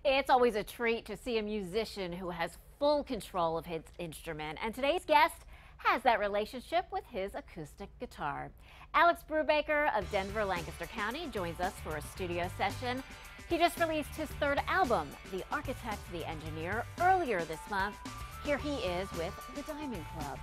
It's always a treat to see a musician who has full control of his instrument, and today's guest has that relationship with his acoustic guitar. Alex Brubaker of Denver, Lancaster County joins us for a studio session. He just released his third album, The Architect, the Engineer, earlier this month. Here he is with the Diamond Club.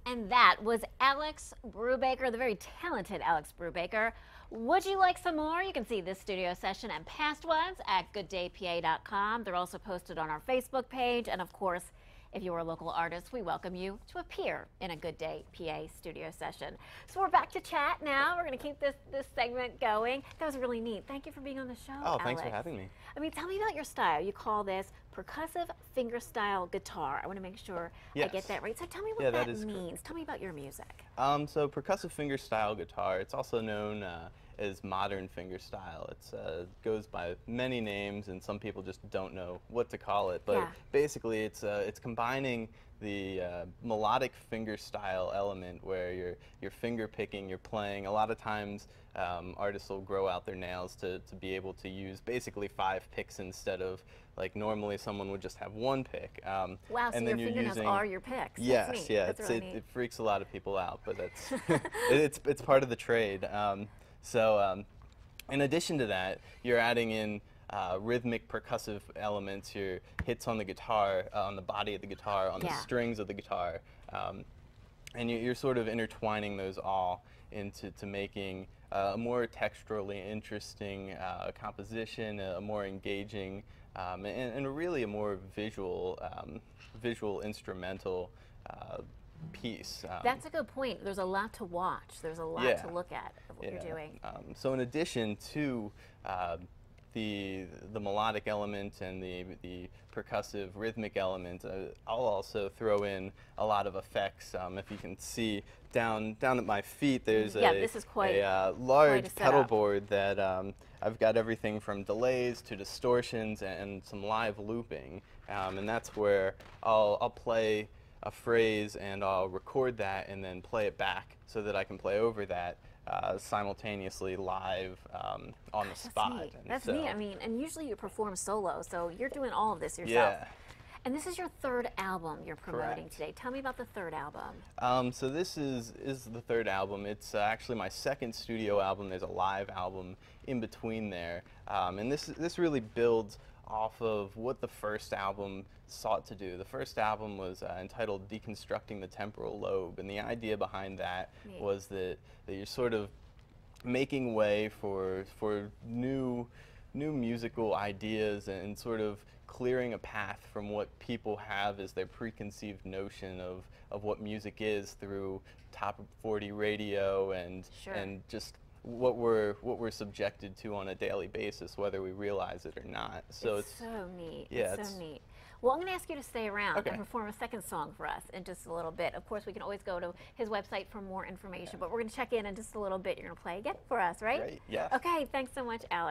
And that was Alex Brubaker, the very talented Alex Brubaker. Would you like some more? You can see this studio session and past ones at gooddaypa.com. They're also posted on our Facebook page. And of course, if you're a local artist, we welcome you to appear in a Good Day PA studio session. So we're back to chat now. We're going to keep this segment going. That was really neat. Thank you for being on the show, Oh, Alex. thanks for having me. I mean, tell me about your style. You call this percussive fingerstyle guitar. I want to make sure I get that right. So tell me what that means. Tell me about your music. So percussive fingerstyle guitar, it's also known as modern fingerstyle. It goes by many names, and some people just don't know what to call it. But basically, it's combining the melodic fingerstyle element where you're finger picking, you're playing. A lot of times, artists will grow out their nails to be able to use basically 5 picks instead of, like, normally someone would just have 1 pick. Wow, so and your then you're fingernails using, are your picks. Yes, yeah, it freaks a lot of people out, but that's it's part of the trade. In addition to that, you're adding in rhythmic percussive elements, your hits on the guitar, on the body of the guitar, on the strings of the guitar, and you're sort of intertwining those all into making a more texturally interesting composition, a more engaging, and really a more visual instrumental piece. That's a good point. There's a lot to watch. There's a lot Yeah. to look at of what Yeah. you're doing. So in addition to the melodic element and the percussive rhythmic element, I'll also throw in a lot of effects. If you can see down at my feet, there's this is quite a large quite a pedal setup. board that I've got everything from delays to distortions and some live looping, and that's where I'll play a phrase and I'll record that and then play it back so that I can play over that simultaneously live on the spot. Neat. And That's so, neat. I mean, and usually you perform solo, so you're doing all of this yourself. Yeah. And this is your third album you're promoting Correct. today. Tell me about the third album. So this is the third album. It's actually my second studio album. There's a live album in between there, and this really builds off of what the first album sought to do. The first album was entitled Deconstructing the Temporal Lobe, and the idea behind that was that you're sort of making way for new musical ideas and sort of clearing a path from what people have as their preconceived notion of what music is through top 40 radio and just what we're subjected to on a daily basis, whether we realize it or not. So it's so neat. Yeah, it's so neat. Well, I'm going to ask you to stay around Okay. and perform a second song for us in just a little bit. Of course, we can always go to his website for more information, but we're going to check in just a little bit. You're going to play again for us, right? Great, yeah. Okay, thanks so much, Alex.